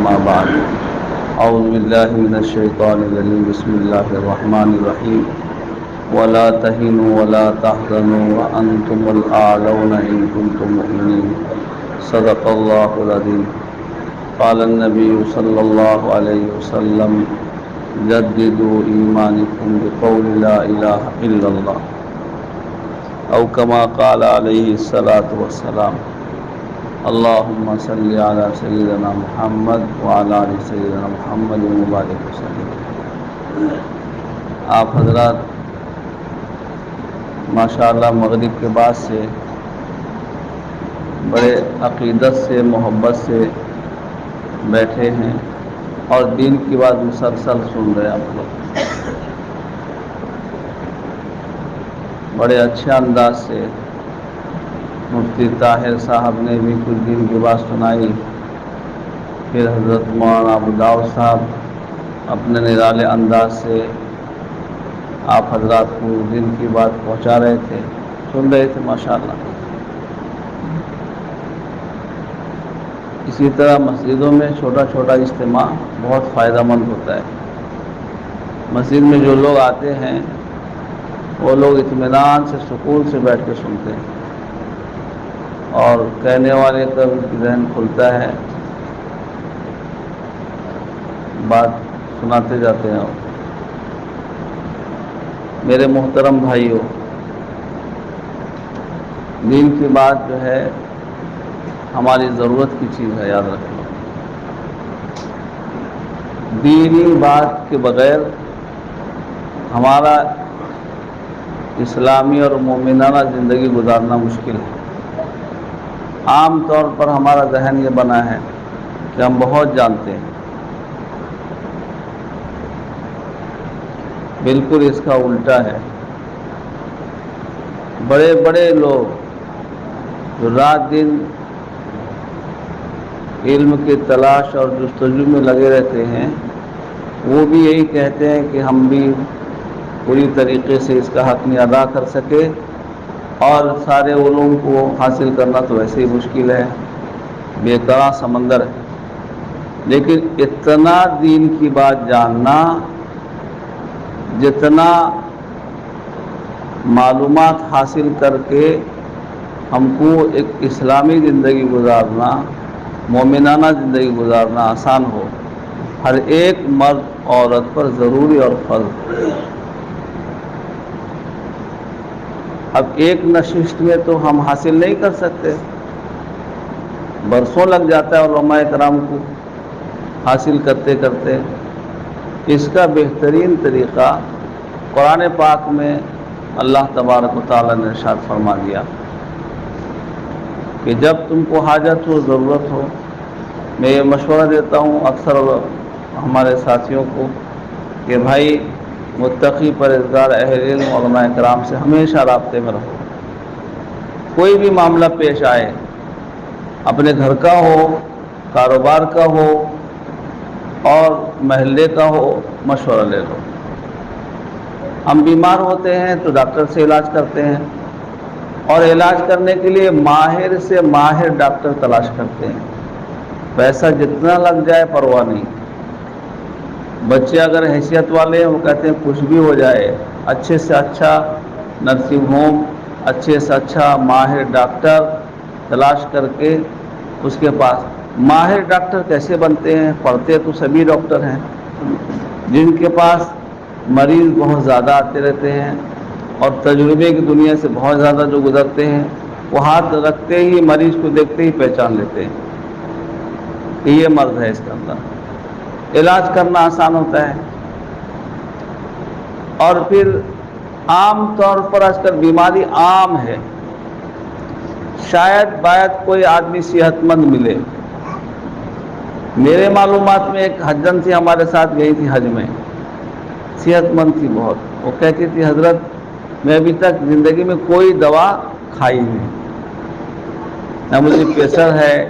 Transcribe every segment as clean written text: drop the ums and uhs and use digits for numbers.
أما بعد أعوذ بالله من الشيطان الرجيم بسم الله الرحمن الرحيم ولا تهنوا ولا تحزنوا وأنتم الأعلون إن كنتم مؤمنين صدق الله العظيم قال النبي صلى الله عليه وسلم جددوا إيمانكم بقول لا إله إلا الله أو كما قال عليه الصلاة والسلام اللهم صل على سيدنا محمد وعلى آل سيدنا محمد وبارك وسلم۔ آپ حضرات ماشاءاللہ مغرب کے بعد سے بڑے عقیدت سے محبت سے بیٹھے ہیں اور دین کی بات مسلسل سن رہے ہیں آپ لوگ۔ بڑے اچھے انداز سے مفتی طاہر صاحب نے بھی کچھ دین کی بات سنائی، پھر حضرت مولانا ابو داؤد صاحب اپنے نرالے انداز سے آپ حضرات کو دین کی بات پہنچا رہے تھے، سن رہے تھے ماشاءاللہ۔ اسی طرح مسجدوں میں چھوٹا چھوٹا اجتماع بہت فائدہ مند ہوتا ہے۔ مسجد میں جو لوگ آتے ہیں وہ لوگ اطمینان سے سکون سے بیٹھ کے سنتے ہیں اور کہنے والے کا ذہن کھلتا ہے، بات سناتے جاتے ہیں۔ میرے محترم بھائیوں، دین کی بات جو ہے ہماری ضرورت کی چیز ہے، یاد رکھیں۔ دینی بات کے بغیر ہمارا اسلامی اور مومنانہ زندگی گزارنا مشکل ہے۔ عام طور پر ہمارا ذہن یہ بنا ہے کہ ہم بہت جانتے ہیں، بالکل اس کا الٹا ہے۔ بڑے بڑے لوگ جو رات دن علم کی تلاش اور جستجو میں لگے رہتے ہیں، وہ بھی یہی کہتے ہیں کہ ہم بھی پوری طریقے سے اس کا حق نہیں ادا کر سکے، اور سارے علوم کو حاصل کرنا تو ویسے ہی مشکل ہے، بے طرح سمندر ہے۔ لیکن اتنا دین کی بات جاننا، جتنا معلومات حاصل کر کے ہم کو ایک اسلامی زندگی گزارنا، مومنانہ زندگی گزارنا آسان ہو، ہر ایک مرد عورت پر ضروری اور فرض۔ اب ایک نشست میں تو ہم حاصل نہیں کر سکتے، برسوں لگ جاتا ہے علماء کرام کو حاصل کرتے کرتے۔ اس کا بہترین طریقہ قرآن پاک میں اللہ تبارک و تعالیٰ نے ارشاد فرما دیا کہ جب تم کو حاجت ہو، ضرورت ہو، میں یہ مشورہ دیتا ہوں اکثر ہمارے ساتھیوں کو کہ بھائی متقی پرہیزگار اہل علم علماء کرام سے ہمیشہ رابطے میں رہو۔ کوئی بھی معاملہ پیش آئے، اپنے گھر کا ہو، کاروبار کا ہو اور محلے کا ہو، مشورہ لے لو۔ ہم بیمار ہوتے ہیں تو ڈاکٹر سے علاج کرتے ہیں، اور علاج کرنے کے لیے ماہر سے ماہر ڈاکٹر تلاش کرتے ہیں۔ پیسہ جتنا لگ جائے پرواہ نہیں۔ بچے اگر حیثیت والے ہیں وہ کہتے ہیں کچھ بھی ہو جائے، اچھے سے اچھا نرسنگ ہوم، اچھے سے اچھا ماہر ڈاکٹر تلاش کر کے اس کے پاس۔ ماہر ڈاکٹر کیسے بنتے ہیں؟ پڑھتے تو سبھی ڈاکٹر ہیں، جن کے پاس مریض بہت زیادہ آتے رہتے ہیں اور تجربے کی دنیا سے بہت زیادہ جو گزرتے ہیں، وہ ہاتھ رکھتے ہی مریض کو دیکھتے ہی پہچان لیتے ہیں کہ یہ مرض ہے اس کے اندر۔ علاج کرنا آسان ہوتا ہے۔ اور پھر عام طور پر آج کل بیماری عام ہے، شاید باید کوئی آدمی صحت مند ملے۔ میرے معلومات میں ایک حجن تھی ہمارے ساتھ گئی تھی حج میں، صحت مند تھی بہت۔ وہ کہتی تھی حضرت میں ابھی تک زندگی میں کوئی دوا کھائی نہیں، نہ مجھے پریشر ہے،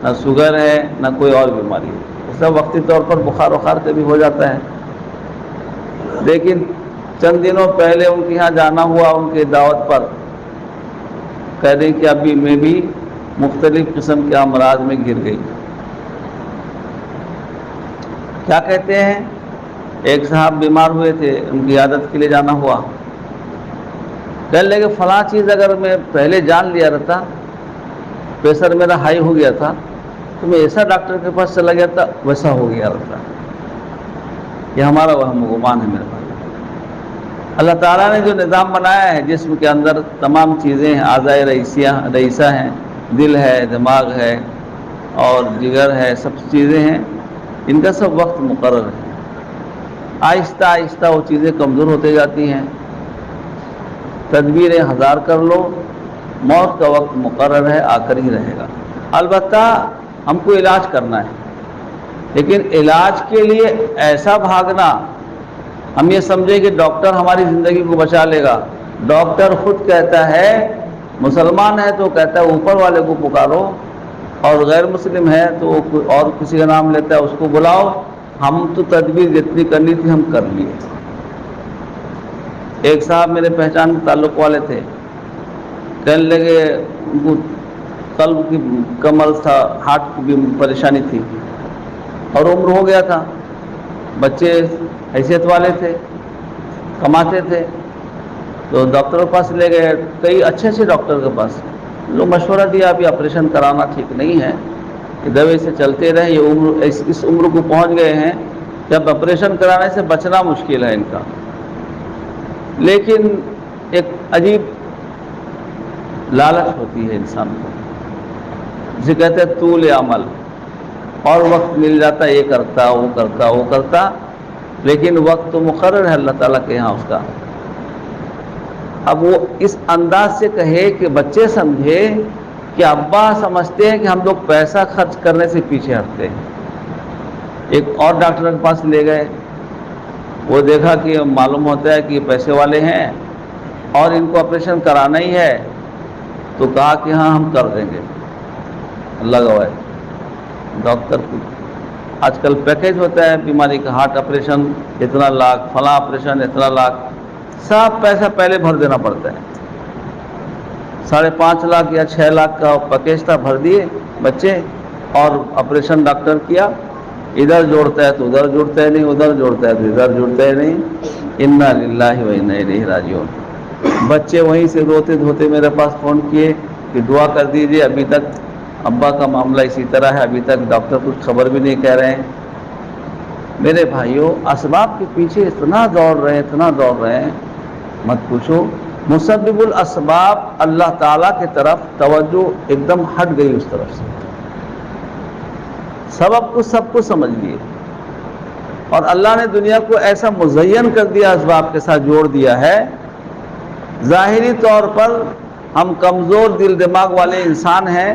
نہ شوگر ہے، نہ کوئی اور بیماری ہے۔ سب وقتی طور پر بخار وخار کبھی ہو جاتا ہے، لیکن چند دنوں پہلے ان کے یہاں جانا ہوا، ان کے دعوت پر، کہہ رہی کہ ابھی میں بھی مختلف قسم کے امراض میں گر گئی۔ کیا کہتے ہیں، ایک صاحب بیمار ہوئے تھے، ان کی عیادت کے لیے جانا ہوا، کہنے لگے فلاں چیز اگر میں پہلے جان لیا رہتا، پریشر میرا ہائی ہو گیا تھا تو میں ایسا ڈاکٹر کے پاس چلا گیا تھا، ویسا ہو گیا رہتا۔ یہ ہمارا وہم و گمان ہے میرے پاس۔ اللہ تعالیٰ نے جو نظام بنایا ہے جسم کے اندر، تمام چیزیں ہیں، اعضائے رئیسہ ہیں، دل ہے، دماغ ہے اور جگر ہے، سب چیزیں ہیں، ان کا سب وقت مقرر ہے۔ آہستہ آہستہ وہ چیزیں کمزور ہوتے جاتی ہیں، تدبیریں ہزار کر لو، موت کا وقت مقرر ہے، آ کر ہی رہے گا۔ البتہ ہم کو علاج کرنا ہے، لیکن علاج کے لیے ایسا بھاگنا، ہم یہ سمجھیں کہ ڈاکٹر ہماری زندگی کو بچا لے گا۔ ڈاکٹر خود کہتا ہے، مسلمان ہے تو کہتا ہے اوپر والے کو پکارو، اور غیر مسلم ہے تو اور کسی کا نام لیتا ہے، اس کو بلاؤ، ہم تو تدبیر جتنی کرنی تھی ہم کر لیے۔ ایک صاحب میرے پہچان کے تعلق والے تھے، کہنے لگے ان کو قلب کی کمر تھا، ہارٹ کی بھی پریشانی تھی، اور عمر ہو گیا تھا، بچے حیثیت والے تھے، کماتے تھے، تو ڈاکٹر کے پاس لے گئے، کئی اچھے ڈاکٹر کے پاس، لوگ مشورہ دیا ابھی آپریشن کرانا ٹھیک نہیں ہے، کہ دوے سے چلتے رہیں، یہ عمر اس عمر کو پہنچ گئے ہیں جب آپریشن کرانے سے بچنا مشکل ہے ان کا۔ لیکن ایک عجیب لالچ ہوتی ہے انسان کو، جسے کہتے ہیں طول عمل، اور وقت مل جاتا، یہ کرتا وہ کرتا وہ کرتا، لیکن وقت تو مقرر ہے اللہ تعالیٰ کے یہاں اس کا۔ اب وہ اس انداز سے کہے کہ بچے سمجھے کہ ابا سمجھتے ہیں کہ ہم لوگ پیسہ خرچ کرنے سے پیچھے ہٹتے ہیں۔ ایک اور ڈاکٹر کے پاس لے گئے، وہ دیکھا کہ معلوم ہوتا ہے کہ یہ پیسے والے ہیں اور ان کو آپریشن کرانا ہی ہے، تو کہا کہ ہاں ہم کر دیں گے، اللہ گواہ۔ ڈاکٹر کو آج کل پیکیج ہوتا ہے بیماری کا، ہارٹ آپریشن اتنا لاکھ، فلاں آپریشن اتنا لاکھ، سب پیسہ پہلے بھر دینا پڑتا ہے۔ 5.5 لاکھ یا 6 لاکھ کا پیکیج تھا، بھر دیے بچے، اور آپریشن ڈاکٹر کیا، ادھر جوڑتا ہے تو ادھر جوڑتا ہے نہیں، ادھر جوڑتا ہے تو ادھر جوڑتا ہے نہیں۔ انا للہ و انا الیہ راجعون۔ بچے وہیں سے روتے دھوتے میرے پاس فون کیے کہ دعا کر دیجئے، ابھی تک ابا کا معاملہ اسی طرح ہے، ابھی تک ڈاکٹر کچھ خبر بھی نہیں کہہ رہے ہیں۔ میرے بھائیوں، اسباب کے پیچھے اتنا دوڑ رہے ہیں، مت پوچھو۔ مسبب الاسباب اللہ تعالیٰ کی طرف توجہ ایک دم ہٹ گئی، اس طرف سے سبب کو سب کو سمجھ لیے، اور اللہ نے دنیا کو ایسا مزین کر دیا، اسباب کے ساتھ جوڑ دیا ہے۔ ظاہری طور پر ہم کمزور دل دماغ والے انسان ہیں،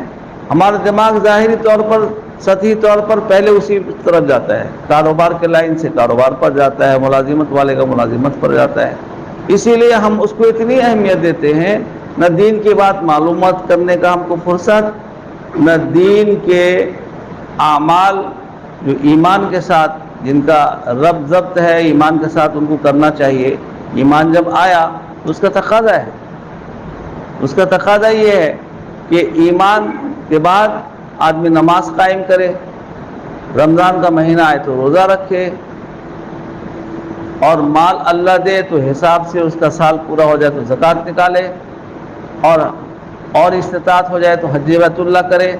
ہمارا دماغ ظاہری طور پر، سطحی طور پر پہلے اسی طرف جاتا ہے، کاروبار کے لائن سے کاروبار پر جاتا ہے، ملازمت والے کا ملازمت پر جاتا ہے، اسی لیے ہم اس کو اتنی اہمیت دیتے ہیں، نہ دین کی بات معلومات کرنے کا ہم کو فرصت، نہ دین کے اعمال جو ایمان کے ساتھ، جن کا رب ضبط ہے ایمان کے ساتھ، ان کو کرنا چاہیے۔ ایمان جب آیا تو اس کا تقاضا ہے، اس کا تقاضا یہ ہے کہ ایمان کے بعد آدمی نماز قائم کرے، رمضان کا مہینہ آئے تو روزہ رکھے، اور مال اللہ دے تو حساب سے اس کا سال پورا ہو جائے تو زکوٰۃ نکالے، اور استطاعت ہو جائے تو حج بیت اللہ کرے۔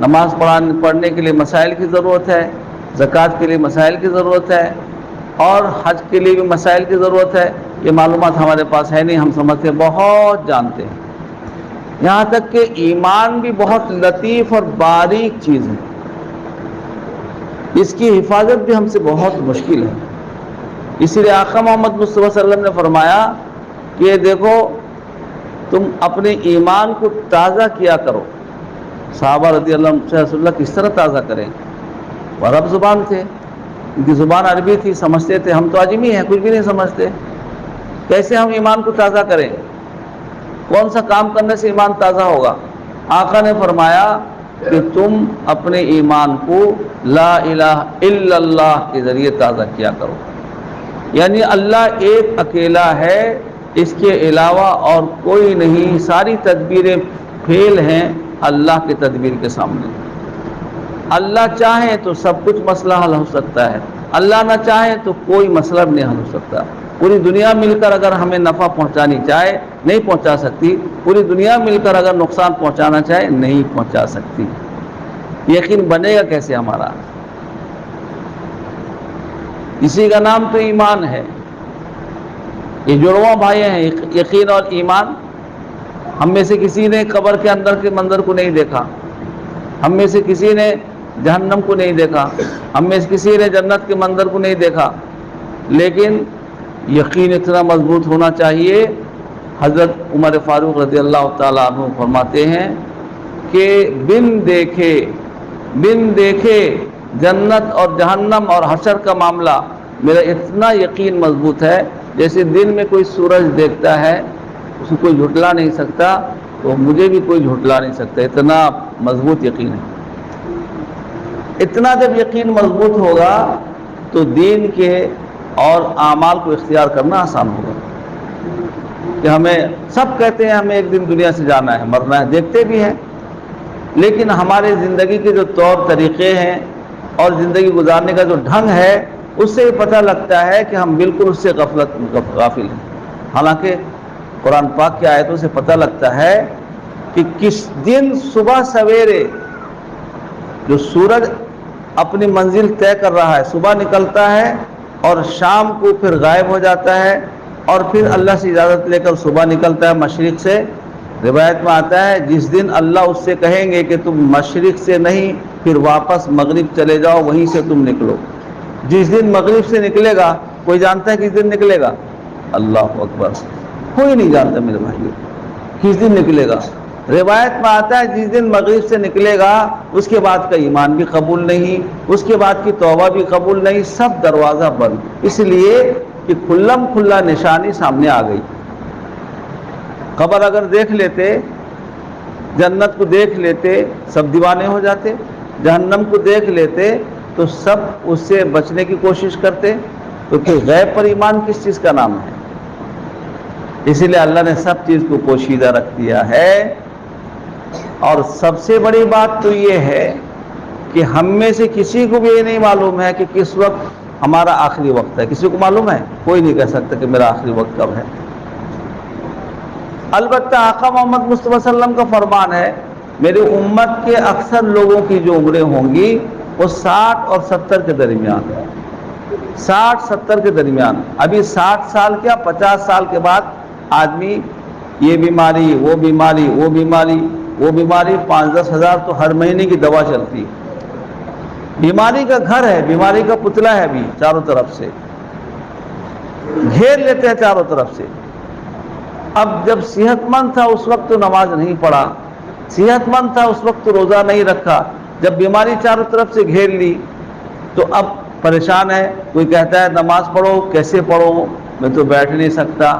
نماز پڑھنے کے لیے مسائل کی ضرورت ہے، زکوٰۃ کے لیے مسائل کی ضرورت ہے، اور حج کے لیے بھی مسائل کی ضرورت ہے۔ یہ معلومات ہمارے پاس ہے نہیں، ہم سمجھتے ہیں بہت جانتے ہیں، یہاں تک کہ ایمان بھی بہت لطیف اور باریک چیز ہے، اس کی حفاظت بھی ہم سے بہت مشکل ہے۔ اسی لیے آقا محمد مصطفیٰ صلی اللہ علیہ وسلم نے فرمایا کہ دیکھو تم اپنے ایمان کو تازہ کیا کرو۔ صحابہ رضی اللہ عنہ سے رسول اللہ کس طرح تازہ کریں؟ وہ عرب زبان تھے، ان کی زبان عربی تھی، سمجھتے تھے، ہم تو عجمی ہیں، کچھ بھی نہیں سمجھتے، کیسے ہم ایمان کو تازہ کریں؟ کون سا کام کرنے سے ایمان تازہ ہوگا؟ آقا نے فرمایا کہ تم اپنے ایمان کو لا الہ الا اللہ کے ذریعے تازہ کیا کرو، یعنی اللہ ایک اکیلا ہے، اس کے علاوہ اور کوئی نہیں، ساری تدبیریں فیل ہیں اللہ کی تدبیر کے سامنے۔ اللہ چاہے تو سب کچھ مسئلہ حل ہو سکتا ہے، اللہ نہ چاہے تو کوئی مسئلہ نہیں حل ہو سکتا. پوری دنیا مل کر اگر ہمیں نفع پہنچانی چاہے نہیں پہنچا سکتی. پوری دنیا مل کر اگر نقصان پہنچانا چاہے نہیں پہنچا سکتی. یقین بنے گا کیسے ہمارا؟ اسی کا نام تو ایمان ہے. یہ جڑواں بھائی ہیں یقین اور ایمان. ہم میں سے کسی نے قبر کے اندر کے منظر کو نہیں دیکھا. ہم میں سے کسی نے جہنم کو نہیں دیکھا. ہم میں سے کسی نے جنت کے منظر کو نہیں دیکھا. لیکن یقین اتنا مضبوط ہونا چاہیے. حضرت عمر فاروق رضی اللہ تعالیٰ عنہ فرماتے ہیں کہ بن دیکھے جنت اور جہنم اور حشر کا معاملہ میرا اتنا یقین مضبوط ہے جیسے دن میں کوئی سورج دیکھتا ہے اس کو کوئی جھٹلا نہیں سکتا تو مجھے بھی کوئی جھٹلا نہیں سکتا. اتنا مضبوط یقین ہے. اتنا جب یقین مضبوط ہوگا تو دین کے اور اعمال کو اختیار کرنا آسان ہوگا. کہ ہمیں سب کہتے ہیں ہمیں ایک دن دنیا سے جانا ہے مرنا ہے, دیکھتے بھی ہیں, لیکن ہمارے زندگی کے جو طور طریقے ہیں اور زندگی گزارنے کا جو ڈھنگ ہے اس سے یہ پتہ لگتا ہے کہ ہم بالکل اس سے غافل ہیں. حالانکہ قرآن پاک کی آیتوں سے پتہ لگتا ہے کہ کس دن صبح سویرے جو سورج اپنی منزل طے کر رہا ہے, صبح نکلتا ہے اور شام کو پھر غائب ہو جاتا ہے, اور پھر اللہ سے اجازت لے کر صبح نکلتا ہے مشرق سے. روایت میں آتا ہے جس دن اللہ اس سے کہیں گے کہ تم مشرق سے نہیں پھر واپس مغرب چلے جاؤ, وہیں سے تم نکلو. جس دن مغرب سے نکلے گا کوئی جانتا ہے کس دن نکلے گا؟ اللہ اکبر, کوئی نہیں جانتا میرے بھائیو کس دن نکلے گا. روایت میں آتا ہے جس دن مغرب سے نکلے گا اس کے بعد کا ایمان بھی قبول نہیں, اس کے بعد کی توبہ بھی قبول نہیں, سب دروازہ بند. اس لیے کہ کھلم کھلا نشانی سامنے آ گئی. قبر اگر دیکھ لیتے, جنت کو دیکھ لیتے سب دیوانے ہو جاتے, جہنم کو دیکھ لیتے تو سب اس سے بچنے کی کوشش کرتے. تو پھر غیب پر ایمان کس چیز کا نام ہے؟ اسی لیے اللہ نے سب چیز کو پوشیدہ رکھ دیا ہے. اور سب سے بڑی بات تو یہ ہے کہ ہم میں سے کسی کو بھی یہ نہیں معلوم ہے کہ کس وقت ہمارا آخری وقت ہے. کسی کو معلوم ہے؟ کوئی نہیں کہہ سکتا کہ میرا آخری وقت کب ہے. البتہ آقا محمد مصطفیٰ صلی اللہ علیہ وسلم کا فرمان ہے میری امت کے اکثر لوگوں کی جو عمریں ہوں گی وہ 60 اور 70 کے درمیان, 60-70 کے درمیان. ابھی 60 سال کیا 50 سال کے بعد آدمی یہ بیماری وہ بیماری وہ بیماری وہ بیماری 5-10 ہزار تو ہر مہینے کی دوا چلتی. بیماری کا گھر ہے, بیماری کا پتلا ہے, ابھی چاروں طرف سے گھیر لیتے ہیں چاروں طرف سے. اب جب صحت مند تھا اس وقت تو نماز نہیں پڑھا, صحت مند تھا اس وقت تو روزہ نہیں رکھا. جب بیماری چاروں طرف سے گھیر لی تو اب پریشان ہے. کوئی کہتا ہے نماز پڑھو, کیسے پڑھو, میں تو بیٹھ نہیں سکتا.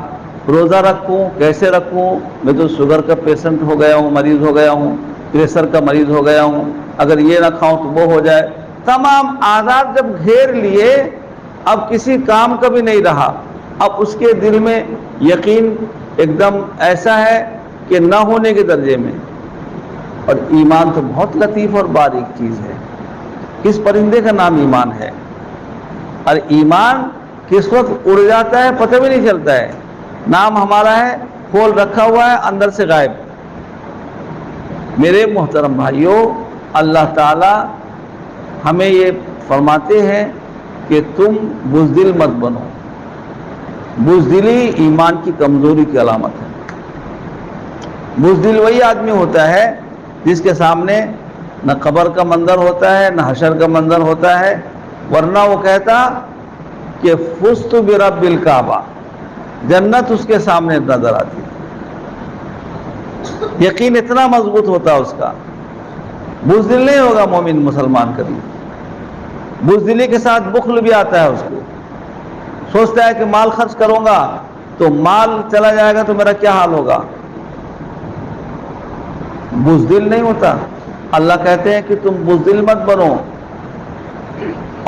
روزہ رکھوں, کیسے رکھوں, میں تو شوگر کا پیشنٹ ہو گیا ہوں, مریض ہو گیا ہوں, پریشر کا مریض ہو گیا ہوں, اگر یہ نہ کھاؤں تو وہ ہو جائے. تمام آزار جب گھیر لیے اب کسی کام کا بھی نہیں رہا. اب اس کے دل میں یقین ایک دم ایسا ہے کہ نہ ہونے کے درجے میں. اور ایمان تو بہت لطیف اور باریک چیز ہے. کس پرندے کا نام ایمان ہے, اور ایمان کس وقت اڑ جاتا ہے پتہ بھی نہیں چلتا ہے. نام ہمارا ہے, کھول رکھا ہوا ہے, اندر سے غائب. میرے محترم بھائیوں, اللہ تعالی ہمیں یہ فرماتے ہیں کہ تم بزدل مت بنو. بزدلی ایمان کی کمزوری کی علامت ہے. بزدل وہی آدمی ہوتا ہے جس کے سامنے نہ قبر کا منظر ہوتا ہے نہ حشر کا منظر ہوتا ہے, ورنہ وہ کہتا کہ فزت برب الکعبہ, جنت اس کے سامنے نظر آتی. یقین اتنا مضبوط ہوتا ہے اس کا. بزدل نہیں ہوگا مومن مسلمان کبھی. بزدلی کے ساتھ بخل بھی آتا ہے اس کو. سوچتا ہے کہ مال خرچ کروں گا تو مال چلا جائے گا تو میرا کیا حال ہوگا. بزدل نہیں ہوتا. اللہ کہتے ہیں کہ تم بزدل مت بنو,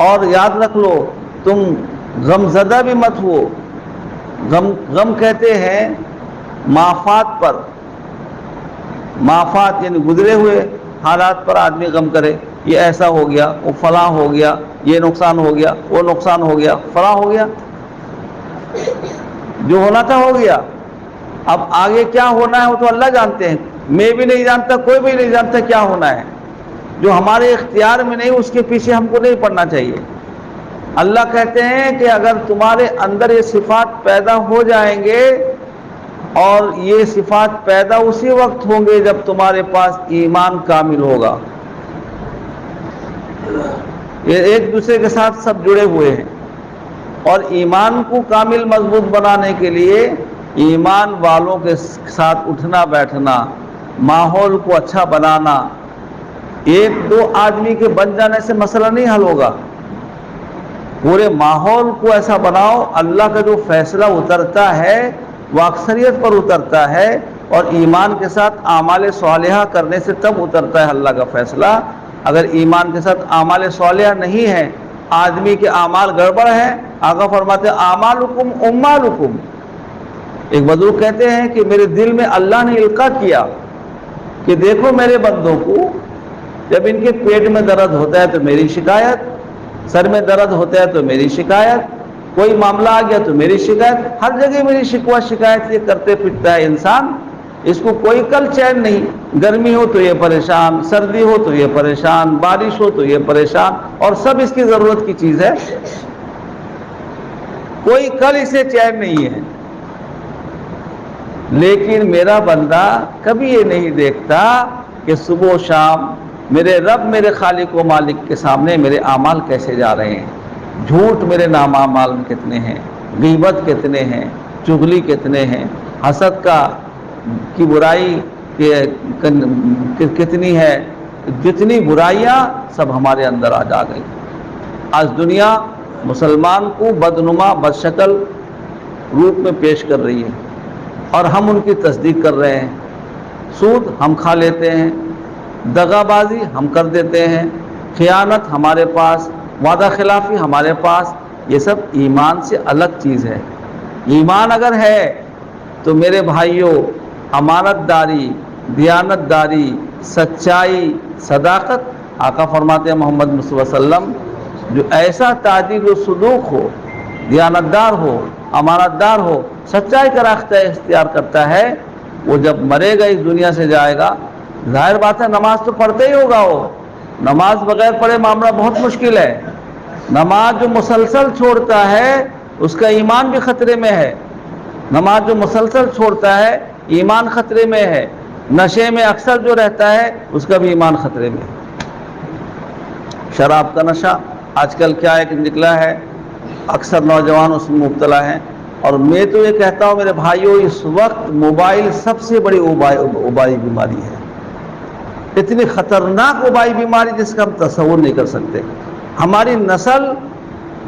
اور یاد رکھ لو تم غم زدہ بھی مت ہو. غم کہتے ہیں مافات پر, مافات یعنی گزرے ہوئے حالات پر آدمی غم کرے. یہ ایسا ہو گیا, وہ فلاں ہو گیا, یہ نقصان ہو گیا، وہ نقصان ہو گیا، فلاں ہو گیا، جو ہونا تھا ہو گیا۔ اب آگے کیا ہونا ہے وہ تو اللہ جانتے ہیں، میں بھی نہیں جانتا، کوئی بھی نہیں جانتا کیا ہونا ہے۔ جو ہمارے اختیار میں نہیں اس کے پیچھے ہم کو نہیں پڑنا چاہیے۔ اللہ کہتے ہیں کہ اگر تمہارے اندر یہ صفات پیدا ہو جائیں گے، اور یہ صفات پیدا اسی وقت ہوں گے جب تمہارے پاس ایمان کامل ہوگا۔ یہ ایک دوسرے کے ساتھ سب جڑے ہوئے ہیں، اور ایمان کو کامل مضبوط بنانے کے لیے ایمان والوں کے ساتھ اٹھنا بیٹھنا، ماحول کو اچھا بنانا، ایک دو آدمی کے بن جانے سے مسئلہ نہیں حل ہوگا۔ پورے ماحول کو ایسا بناؤ، اللہ کا جو فیصلہ اترتا ہے وہ اکثریت پر اترتا ہے، اور ایمان کے ساتھ اعمال صالحہ کرنے سے تب اترتا ہے اللہ کا فیصلہ۔ اگر ایمان کے ساتھ اعمال صالحہ نہیں ہے، آدمی کے اعمال گڑبڑ ہے، آقا فرماتے ہیں اعمالکم امالکم۔ ایک بزرگ کہتے ہیں کہ میرے دل میں اللہ نے القاء کیا کہ دیکھو میرے بندوں کو، جب ان کے پیٹ میں درد ہوتا ہے تو میری شکایت، سر میں درد ہوتا ہے تو میری شکایت، کوئی معاملہ آ گیا تو میری شکایت، ہر جگہ میری شکوہ شکایت یہ کرتے پھرتا ہے انسان، اس کو کوئی کل چین نہیں۔ گرمی ہو تو یہ پریشان، سردی ہو تو یہ پریشان، بارش ہو تو یہ پریشان، اور سب اس کی ضرورت کی چیز ہے، کوئی کل اسے چین نہیں ہے۔ لیکن میرا بندہ کبھی یہ نہیں دیکھتا کہ صبح و شام میرے رب، میرے خالق و مالک کے سامنے میرے اعمال کیسے جا رہے ہیں، جھوٹ میرے نام اعمال میں کتنے ہیں، غیبت کتنے ہیں، چغلی کتنے ہیں، حسد کی برائی کتنی ہے، جتنی برائیاں سب ہمارے اندر آ گئی۔ آج دنیا مسلمان کو بدنما بدشکل روپ میں پیش کر رہی ہے، اور ہم ان کی تصدیق کر رہے ہیں۔ سود ہم کھا لیتے ہیں، دغا بازی ہم کر دیتے ہیں، خیانت ہمارے پاس، وعدہ خلافی ہمارے پاس، یہ سب ایمان سے الگ چیز ہے۔ ایمان اگر ہے تو میرے بھائیوں، امانت داری، دیانت داری، سچائی، صداقت، آقا فرماتے ہیں محمد مصطفیٰ صلی اللہ علیہ وسلم، جو ایسا تعدیل و سلوک ہو، دیانت دار ہو، امانت دار ہو، سچائی کا راستہ اختیار کرتا ہے، وہ جب مرے گا اس دنیا سے جائے گا، ظاہر بات ہے نماز تو پڑھتے ہی ہوگا، وہ نماز بغیر پڑھے معاملہ بہت مشکل ہے۔ نماز جو مسلسل چھوڑتا ہے اس کا ایمان بھی خطرے میں ہے، نماز جو مسلسل چھوڑتا ہے ایمان خطرے میں ہے، نشے میں اکثر جو رہتا ہے اس کا بھی ایمان خطرے میں ہے۔ شراب کا نشہ آج کل کیا ایک نکلا ہے، اکثر نوجوان اس میں مبتلا ہیں، اور میں تو یہ کہتا ہوں میرے بھائیوں، اس وقت موبائل سب سے بڑی وبائی بیماری ہے، اتنی خطرناک وبائی بیماری جس کا ہم تصور نہیں کر سکتے۔ ہماری نسل،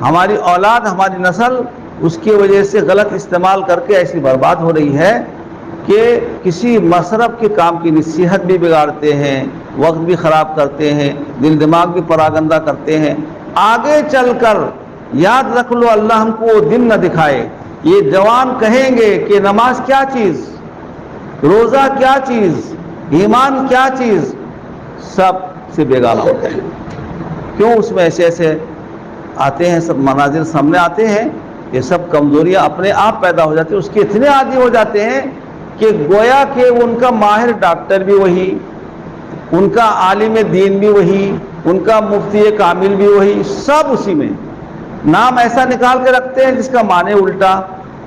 ہماری اولاد، ہماری نسل اس کی وجہ سے غلط استعمال کر کے ایسی برباد ہو رہی ہے کہ کسی مصرف کے کام کی صحت بھی بگاڑتے ہیں، وقت بھی خراب کرتے ہیں، دل دماغ بھی پراگندہ کرتے ہیں۔ آگے چل کر یاد رکھ لو، اللہ ہم کو وہ دن نہ دکھائے، یہ جوان کہیں گے کہ نماز کیا چیز، روزہ کیا چیز، ایمان کیا چیز، سب سے بیگانہ ہوتے ہیں۔ کیوں؟ اس میں ایسے ایسے آتے ہیں، سب مناظر سامنے آتے ہیں، یہ سب کمزوریاں اپنے آپ پیدا ہو جاتی ہیں، اس کے اتنے عادی ہو جاتے ہیں کہ گویا کہ ان کا ماہر ڈاکٹر بھی وہی، ان کا عالم دین بھی وہی، ان کا مفتی کامل بھی وہی، سب اسی میں، نام ایسا نکال کے رکھتے ہیں جس کا معنی الٹا،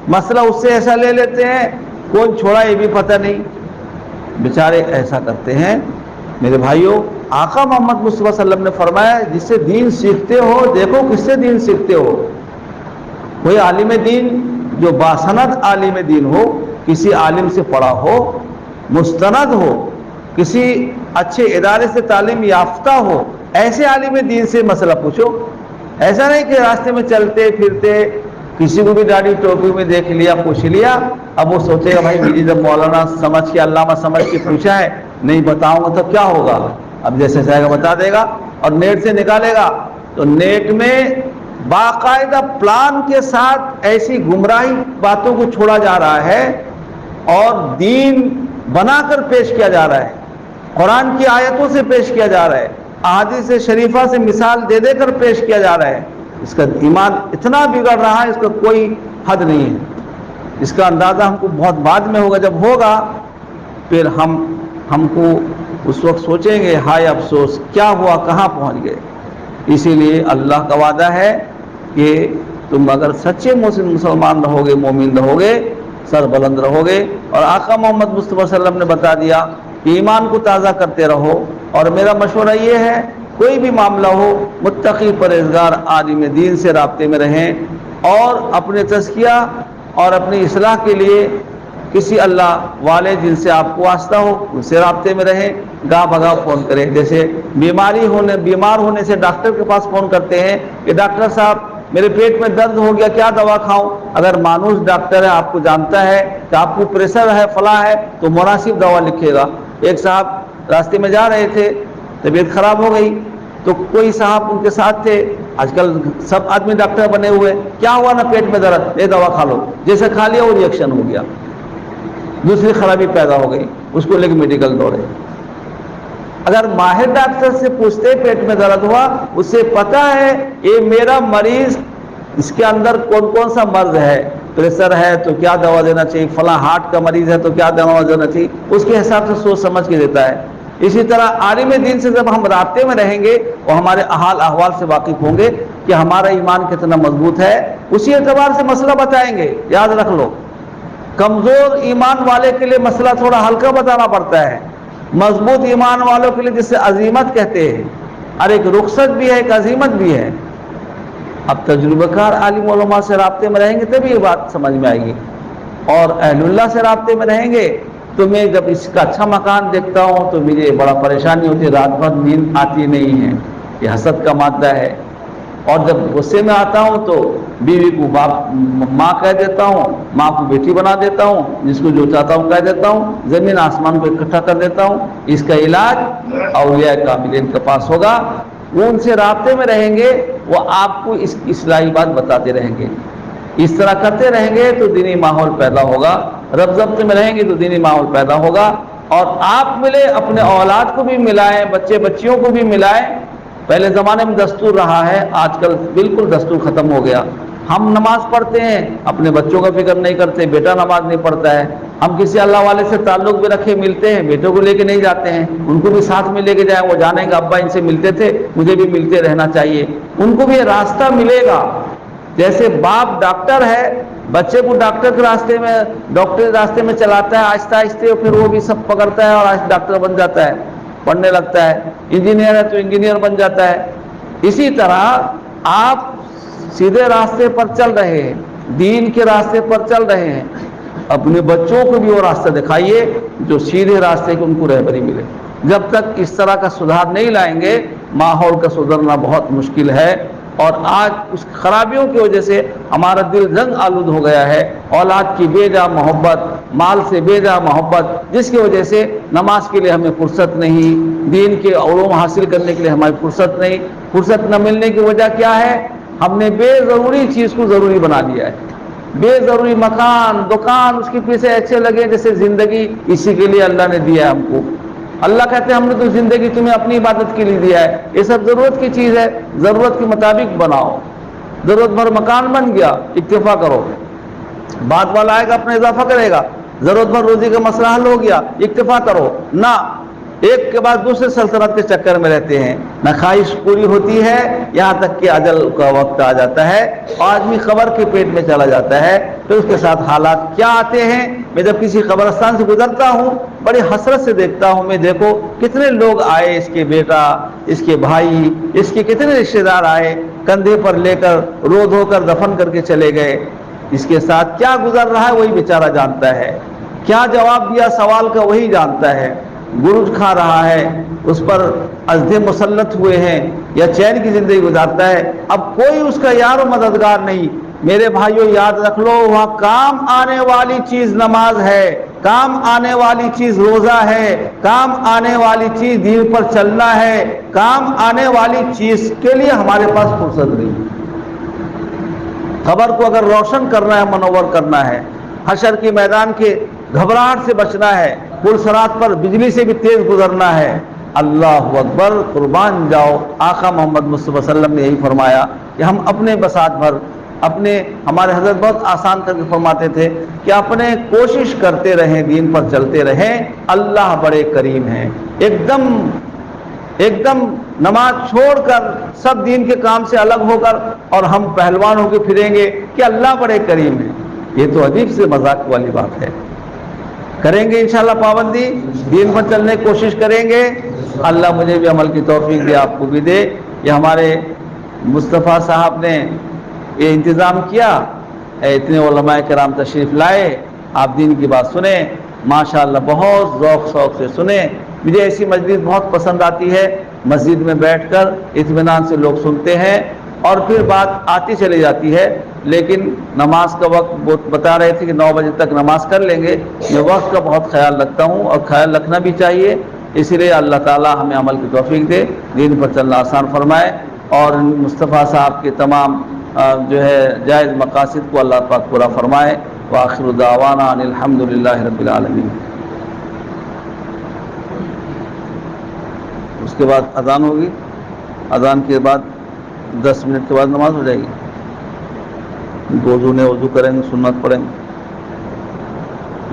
مسئلہ اس سے ایسا لے لیتے ہیں، کون چھوڑا یہ بھی پتہ نہیں، بیچارے ایسا کرتے ہیں۔ میرے بھائیوں، آقا محمد مصطفیٰ صلی اللہ علیہ وسلم نے فرمایا جس سے دین سیکھتے ہو، دیکھو کس سے دین سیکھتے ہو، کوئی عالم دین جو باسند عالم دین ہو، کسی عالم سے پڑھا ہو، مستند ہو، کسی اچھے ادارے سے تعلیم یافتہ ہو، ایسے عالم دین سے مسئلہ پوچھو۔ ایسا نہیں کہ راستے میں چلتے پھرتے کسی کو بھی داڑھی ٹوپی میں دیکھ لیا، پوچھ لیا، اب وہ سوچے گا بھائی مجھے جب مولانا سمجھ کے، علامہ سمجھ کے پوچھا ہے، نہیں بتاؤں گا تو کیا ہوگا، اب جیسے چاہے گا بتا دے گا، اور نیٹ سے نکالے گا، تو نیٹ میں باقاعدہ پلان کے ساتھ ایسی گمراہی باتوں کو چھوڑا جا رہا ہے اور دین بنا کر پیش کیا جا رہا ہے، قرآن کی آیتوں سے پیش کیا جا رہا ہے، احادیث شریفہ سے مثال دے دے کر پیش کیا جا رہا ہے. اس کا ایمان اتنا بگڑ رہا ہے، اس کا کوئی حد نہیں ہے. اس کا اندازہ ہم کو بہت بعد میں ہوگا. جب ہوگا پھر ہم کو اس وقت سوچیں گے ہائے افسوس کیا ہوا، کہاں پہنچ گئے. اسی لیے اللہ کا وعدہ ہے کہ تم اگر سچے مسلمان رہو گے، مومن رہو گے، سر بلند رہو گے. اور آقا محمد مصطفیٰ صلی اللہ علیہ وسلم نے بتا دیا کہ ایمان کو تازہ کرتے رہو. اور میرا مشورہ یہ ہے کوئی بھی معاملہ ہو متقی پرہیزگار عالم دین سے رابطے میں رہیں، اور اپنے تزکیہ اور اپنی اصلاح کے لیے کسی اللہ والے جن سے آپ کو واسطہ ہو ان سے رابطے میں رہیں. گاہ بگاہ فون کریں. جیسے بیمار ہونے سے ڈاکٹر کے پاس فون کرتے ہیں کہ ڈاکٹر صاحب میرے پیٹ میں درد ہو گیا، کیا دوا کھاؤں. اگر مانوس ڈاکٹر ہے، آپ کو جانتا ہے کہ آپ کو پریشر ہے، فلاں ہے، تو مناسب دوا لکھے گا. ایک صاحب راستے میں جا رہے تھے، طبیعت خراب ہو گئی، تو کوئی صاحب ان کے ساتھ تھے. آج کل سب آدمی ڈاکٹر بنے ہوئے. کیا ہوا نا پیٹ میں درد، یہ دوا کھا لو. جیسے کھا لیا وہ ریئیکشن ہو گیا، دوسری خرابی پیدا ہو گئی، اس کو لے کے میڈیکل دوڑے. اگر ماہر ڈاکٹر سے پوچھتے پیٹ میں درد ہوا، اسے پتا ہے یہ میرا مریض، اس کے اندر کون کون سا مرض ہے، پریشر ہے تو کیا دوا دینا چاہیے، فلاں ہارٹ کا مریض ہے تو کیا دوا دینا چاہیے، اس کے حساب سے سوچ سمجھ کے دیتا ہے. اسی طرح عالم دین سے جب ہم رابطے میں رہیں گے اور ہمارے حال احوال سے واقف ہوں گے کہ ہمارا ایمان کتنا مضبوط ہے، اسی اعتبار سے مسئلہ بتائیں گے. یاد رکھ لو، کمزور ایمان والے کے لیے مسئلہ تھوڑا ہلکا بتانا پڑتا ہے، مضبوط ایمان والوں کے لیے جسے عزیمت کہتے ہیں، اور ایک رخصت بھی ہے، ایک عزیمت بھی ہے. اب تجربہ کار عالم علماء سے رابطے میں رہیں گے تبھی یہ بات سمجھ میں آئے گی. اور اہل اللہ سے رابطے میں رہیں گے تو میں جب اس کا اچھا مکان دیکھتا ہوں تو مجھے بڑا پریشانی ہوتی ہے، رات بھر نیند آتی نہیں ہے، یہ حسد کا مادہ ہے. اور جب غصے میں آتا ہوں تو بیوی کو ماں کہہ دیتا ہوں، ماں کو بیٹی بنا دیتا ہوں، جس کو جو چاہتا ہوں کہہ دیتا ہوں، زمین آسمان کو اکٹھا کر دیتا ہوں. اس کا علاج اولیاء کاملین کے پاس ہوگا. وہ ان سے رابطے میں رہیں گے، وہ آپ کو اس اصلاحی بات بتاتے رہیں گے. اس طرح کرتے رہیں گے تو دینی ماحول پیدا ہوگا. رب ضبط میں رہیں گے تو دینی ماحول پیدا ہوگا. اور آپ ملے، اپنے اولاد کو بھی ملائیں، بچے بچیوں کو بھی ملائیں. پہلے زمانے میں دستور رہا ہے، آج کل بالکل دستور ختم ہو گیا. ہم نماز پڑھتے ہیں، اپنے بچوں کا فکر نہیں کرتے، بیٹا نماز نہیں پڑھتا ہے. ہم کسی اللہ والے سے تعلق بھی رکھے، ملتے ہیں، بیٹوں کو لے کے نہیں جاتے ہیں، ان کو بھی ساتھ میں لے کے جائیں. وہ جانیں گے ابا ان سے ملتے تھے، مجھے بھی ملتے رہنا چاہیے. ان کو بھی یہ راستہ ملے گا. جیسے باپ ڈاکٹر ہے، بچے کو ڈاکٹر کے راستے میں چلاتا ہے، آہستہ آہستہ پھر وہ بھی سب پکڑتا ہے اور آج ڈاکٹر بن جاتا ہے، پڑھنے لگتا ہے. انجینئر ہے تو انجینئر بن جاتا ہے. اسی طرح آپ سیدھے راستے پر چل رہے ہیں، دین کے راستے پر چل رہے ہیں، اپنے بچوں کو بھی وہ راستہ دکھائیے جو سیدھے راستے کی ان کو رہبری ملے. جب تک اس طرح کا سدھار نہیں لائیں گے ماحول کا سدھرنا بہت مشکل ہے. اور آج اس خرابیوں کی وجہ سے ہمارا دل رنگ آلود ہو گیا ہے. اولاد کی بے جا محبت، مال سے بے جا محبت، جس کی وجہ سے نماز کے لیے ہمیں فرصت نہیں، دین کے علوم حاصل کرنے کے لیے ہماری فرصت نہیں. فرصت نہ ملنے کی وجہ کیا ہے؟ ہم نے بے ضروری چیز کو ضروری بنا لیا ہے. بے ضروری مکان، دکان، اس کے پیچھے ایسے لگے جیسے زندگی اسی کے لیے اللہ نے دیا ہے ہم کو. اللہ کہتے ہیں ہم نے تو زندگی تمہیں اپنی عبادت کے لیے دیا ہے. یہ سب ضرورت کی چیز ہے، ضرورت کے مطابق بناؤ. ضرورت بھر مکان بن گیا، اکتفا کرو. بعد والا آئے گا اپنا اضافہ کرے گا. ضرورت بھر روزی کا مسئلہ حل ہو گیا، اکتفا کرو. نہ ایک کے بعد دوسرے سلطنت کے چکر میں رہتے ہیں. نہ خواہش پوری ہوتی ہے، یہاں تک کہ اجل کا وقت آ جاتا ہے، آدمی قبر کے پیٹ میں چلا جاتا ہے. پھر اس کے ساتھ حالات کیا آتے ہیں؟ میں جب کسی قبرستان سے گزرتا ہوں بڑی حسرت سے دیکھتا ہوں. میں دیکھو کتنے لوگ آئے، اس کے بیٹا، اس کے بھائی، اس کے کتنے رشتے دار آئے، کندھے پر لے کر رو دھو کر دفن کر کے چلے گئے. اس کے ساتھ کیا گزر رہا ہے وہی بیچارہ جانتا ہے. کیا جواب دیا سوال کا وہی جانتا ہے. گرج کھا رہا ہے، اس پر ازدے مسلط ہوئے ہیں، یا چین کی زندگی گزارتا ہے. اب کوئی اس کا یار و مددگار نہیں. میرے بھائیوں یاد رکھ لو، وہاں کام آنے والی چیز نماز ہے، کام آنے والی چیز روزہ ہے، کام آنے والی چیز دین پر چلنا ہے، کام آنے والی چیز کے لیے ہمارے پاس فرصت نہیں. خبر کو اگر روشن کرنا ہے، منور کرنا ہے، حشر کے میدان کے گھبراہٹ سے بچنا ہے، پل صراط پر بجلی سے بھی تیز گزرنا ہے، اللہ اکبر، قربان جاؤ۔ آقا محمد مصطفیٰ صلی اللہ علیہ وسلم نے یہی فرمایا کہ ہم اپنے بساط بھر ہمارے حضرت بہت آسان کر کے فرماتے تھے کہ اپنے کوشش کرتے رہیں، دین پر چلتے رہیں، اللہ بڑے کریم ہیں۔ ایک دم نماز چھوڑ کر سب دین کے کام سے الگ ہو کر اور ہم پہلوان ہو کے پھریں گے کہ اللہ بڑے کریم ہیں، یہ تو عجیب سے مذاق والی بات ہے۔ کریں گے انشاءاللہ پابندی، دین پر چلنے کی کوشش کریں گے، اللہ مجھے بھی عمل کی توفیق دے، آپ کو بھی دے۔ یہ ہمارے مصطفیٰ صاحب نے یہ انتظام کیا، اتنے علماء کرام تشریف لائے، آپ دین کی بات سنیں، ماشاءاللہ بہت ذوق شوق سے سنیں۔ مجھے ایسی مجلس بہت پسند آتی ہے، مسجد میں بیٹھ کر اطمینان سے لوگ سنتے ہیں اور پھر بات آتی چلی جاتی ہے، لیکن نماز کا وقت بتا رہے تھے کہ 9 بجے تک نماز کر لیں گے، میں وقت کا بہت خیال رکھتا ہوں اور خیال رکھنا بھی چاہیے، اس لیے اللہ تعالی ہمیں عمل کی توفیق دے، دین پر چلنا آسان فرمائے اور مصطفیٰ صاحب کے تمام جو ہے جائز مقاصد کو اللہ پاک پورا فرمائے۔ وآخر دعوانا ان الحمد للہ رب العالمین۔ اس کے بعد اذان ہوگی، اذان کے بعد 10 منٹ کے بعد نماز ہو جائے گی، وضو کریں گے، سنت پڑھیں گے۔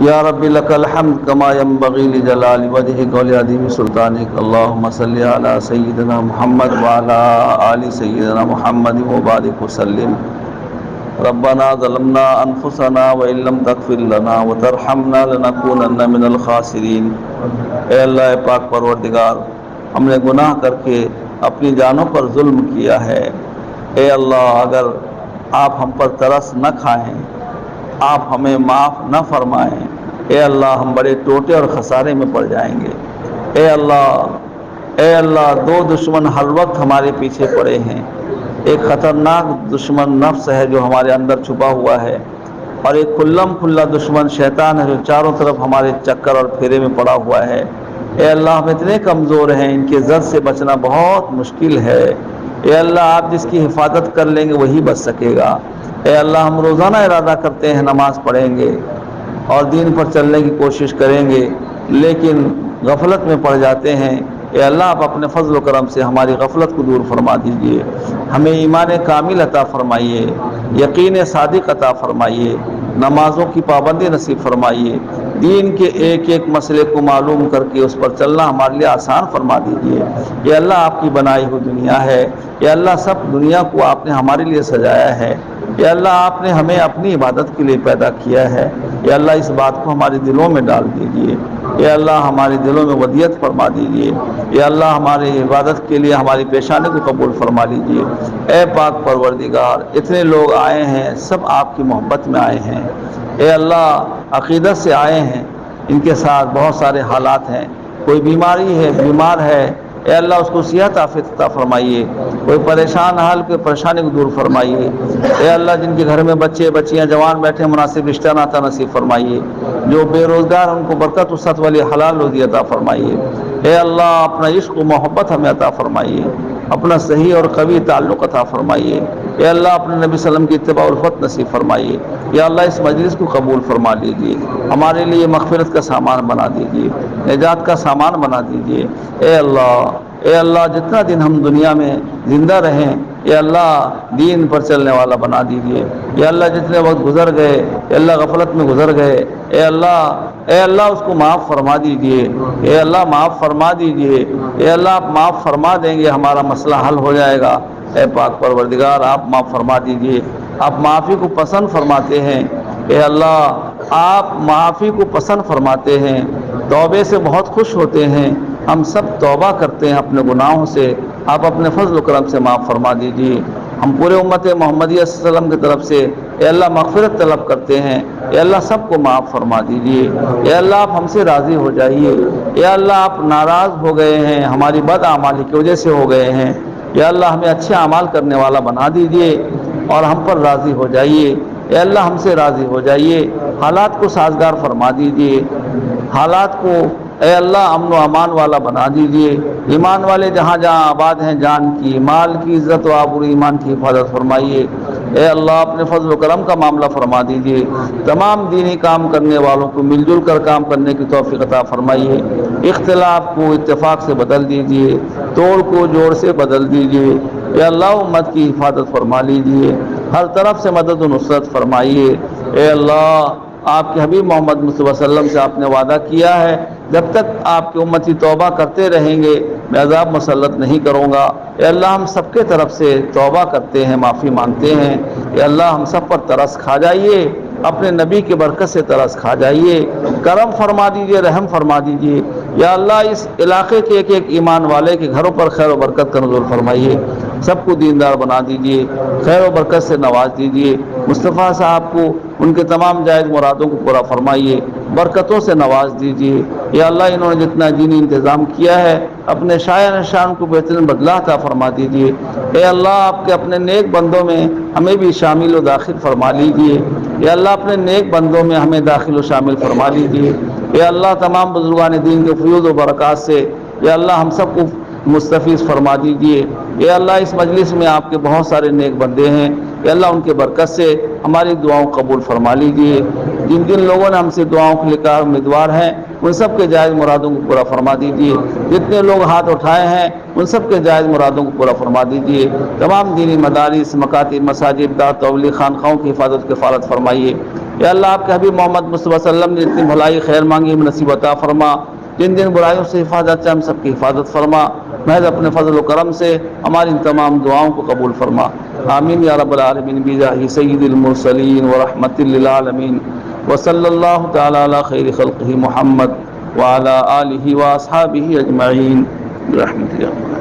یا رب لک الحمد کما ینبغی لجلال وجہک ولعظیم سلطانک، اللہم صلی علی سیدنا محمد وعلی آل سیدنا محمد وبارک وسلم۔ ربنا ظلمنا انفسنا وان لم تغفر لنا وترحمنا لنکونن من الخاسرین۔ اے اللہ پاک پروردگار، ہم نے گناہ کر کے اپنی جانوں پر ظلم کیا ہے، اے اللہ اگر آپ ہم پر ترس نہ کھائیں، آپ ہمیں معاف نہ فرمائیں، اے اللہ ہم بڑے ٹوٹے اور خسارے میں پڑ جائیں گے۔ اے اللہ 2 دشمن ہر وقت ہمارے پیچھے پڑے ہیں، ایک خطرناک دشمن نفس ہے جو ہمارے اندر چھپا ہوا ہے، اور ایک کھلا دشمن شیطان ہے جو چاروں طرف ہمارے چکر اور پھیرے میں پڑا ہوا ہے۔ اے اللہ ہم اتنے کمزور ہیں، ان کے زد سے بچنا بہت مشکل ہے۔ اے اللہ آپ جس کی حفاظت کر لیں گے وہی بچ سکے گا۔ اے اللہ ہم روزانہ ارادہ کرتے ہیں نماز پڑھیں گے اور دین پر چلنے کی کوشش کریں گے، لیکن غفلت میں پڑ جاتے ہیں۔ اے اللہ آپ اپنے فضل و کرم سے ہماری غفلت کو دور فرما دیجئے، ہمیں ایمان کامل عطا فرمائیے، یقین صادق عطا فرمائیے، نمازوں کی پابندی نصیب فرمائیے، دین کے ایک ایک مسئلے کو معلوم کر کے اس پر چلنا ہمارے لیے آسان فرما دیجئے۔ یہ اللہ آپ کی بنائی ہوئی دنیا ہے، یہ اللہ سب دنیا کو آپ نے ہمارے لیے سجایا ہے، یہ اللہ آپ نے ہمیں اپنی عبادت کے لیے پیدا کیا ہے، یہ اللہ اس بات کو ہمارے دلوں میں ڈال دیجئے، یہ اللہ ہمارے دلوں میں ودیت فرما دیجئے، یہ اللہ ہماری عبادت کے لیے ہماری پیشانی کو قبول فرما لیجئے۔ اے پاک پروردگار، اتنے لوگ آئے ہیں، سب آپ کی محبت میں آئے ہیں، اے اللہ عقیدت سے آئے ہیں، ان کے ساتھ بہت سارے حالات ہیں، کوئی بیماری ہے، بیمار ہے، اے اللہ اس کو صحت عافیت عطا فرمائیے، کوئی پریشان حال کوئی پریشانی کو دور فرمائیے، اے اللہ جن کے گھر میں بچے بچیاں جوان بیٹھے مناسب رشتہ ناتا نصیب فرمائیے، جو بے روزگار ان کو برکت وسعت والی حلال روزی عطا فرمائیے، اے اللہ اپنا عشق و محبت ہمیں عطا فرمائیے، اپنا صحیح اور قوی تعلق عطا فرمائیے، اے اللہ اپنے نبی صلی اللہ علیہ وسلم کی اتباع الفت نصیب فرمائیے، یا اللہ اس مجلس کو قبول فرما لیجیے، ہمارے لیے مغفرت کا سامان بنا دیجیے، نجات کا سامان بنا دیجیے، اے اللہ جتنا دن ہم دنیا میں زندہ رہیں، اے اللہ دین پر چلنے والا بنا دیجیے، یا اللہ جتنے وقت گزر گئے، اے اللہ غفلت میں گزر گئے، اے اللہ اس کو معاف فرما دیجیے، اے اللہ معاف فرما دیجیے، اے اللہ آپ معاف فرما دیں گے ہمارا مسئلہ حل ہو جائے گا۔ اے پاک پروردگار آپ معاف فرما دیجیے، آپ معافی کو پسند فرماتے ہیں، اے اللہ آپ معافی کو پسند فرماتے ہیں، توبے سے بہت خوش ہوتے ہیں، ہم سب توبہ کرتے ہیں اپنے گناہوں سے، آپ اپنے فضل و کرم سے معاف فرما دیجیے۔ ہم پورے امت محمدیہ صلی اللہ علیہ وسلم کی طرف سے اے اللہ مغفرت طلب کرتے ہیں، اے اللہ سب کو معاف فرما دیجیے، اے اللہ آپ ہم سے راضی ہو جائیے، اے اللہ آپ ناراض ہو گئے ہیں ہماری بد اعمالی کی وجہ سے ہو گئے ہیں، یا اللہ ہمیں اچھے اعمال کرنے والا بنا دیجیے اور ہم پر راضی ہو جائیے، اے اللہ ہم سے راضی ہو جائیے، حالات کو سازگار فرما دیجیے، حالات کو اے اللہ امن و امان والا بنا دیجئے، ایمان والے جہاں جہاں آباد ہیں جان کی مال کی عزت و آبرو ایمان کی حفاظت فرمائیے۔ اے اللہ اپنے فضل و کرم کا معاملہ فرما دیجئے، تمام دینی کام کرنے والوں کو مل جل کر کام کرنے کی توفیق عطا فرمائیے، اختلاف کو اتفاق سے بدل دیجئے، توڑ کو جوڑ سے بدل دیجئے۔ اے اللہ امت کی حفاظت فرما لیجئے، ہر طرف سے مدد و نصرت فرمائیے۔ اے اللہ آپ کے حبیب محمد مصطفیٰ صلی اللہ علیہ وسلم سے آپ نے وعدہ کیا ہے جب تک آپ کے امتی توبہ کرتے رہیں گے میں عذاب مسلط نہیں کروں گا۔ اے اللہ ہم سب کے طرف سے توبہ کرتے ہیں، معافی مانگتے ہیں۔ اے اللہ ہم سب پر ترس کھا جائیے، اپنے نبی کی برکت سے ترس کھا جائیے، کرم فرما دیجئے، رحم فرما دیجئے۔ یا اللہ اس علاقے کے ایک ایک ایمان والے کے گھروں پر خیر و برکت کا نزول فرمائیے، سب کو دیندار بنا دیجئے، خیر و برکت سے نواز دیجئے۔ مصطفیٰ صاحب کو ان کے تمام جائز مرادوں کو پورا فرمائیے، برکتوں سے نواز دیجئے۔ یا اللہ انہوں نے جتنا دینی انتظام کیا ہے اپنے شاعر شان کو بہترین بدلہ عطا فرما دیجئے۔ اے اللہ آپ کے اپنے نیک بندوں میں ہمیں بھی شامل و داخل فرما لیجئے۔ اے اللہ اپنے نیک بندوں میں ہمیں داخل و شامل فرما لیجئے۔ اے اللہ تمام بزرگان دین کے فیوض و برکات سے اے اللہ ہم سب کو مستفیض فرما دیجئے۔ اے اللہ اس مجلس میں آپ کے بہت سارے نیک بندے ہیں، اے اللہ ان کے برکت سے ہماری دعاؤں قبول فرما لیجئے۔ جن جن لوگوں نے ہم سے دعاؤں کے لیے امیدوار ہیں ان سب کے جائز مرادوں کو پورا فرما دیجئے۔ جتنے لوگ ہاتھ اٹھائے ہیں ان سب کے جائز مرادوں کو پورا فرما دیجئے۔ تمام دینی مدارس، مکاتب، مساجد، دعوت تبلیغ خانقاہوں کی حفاظت کفالت فرمائیے۔ یا اللہ آپ کے حبیب محمد مصطفیٰ صلی اللہ علیہ وسلم نے اتنی بھلائی خیر مانگی ہمیں نصیب عطا فرما، جن جن برائیوں سے حفاظت سے ہم سب کی حفاظت فرما، محض اپنے فضل و کرم سے ہماری ان تمام دعاؤں کو قبول فرما۔ آمین یا رب العالمین بجاہ سید المرسلین ورحمۃ للعالمین وصلی اللہ تعالی علی خیر خلقہ محمد وعلی آلہ واصحابہ اجمعین برحمتہ۔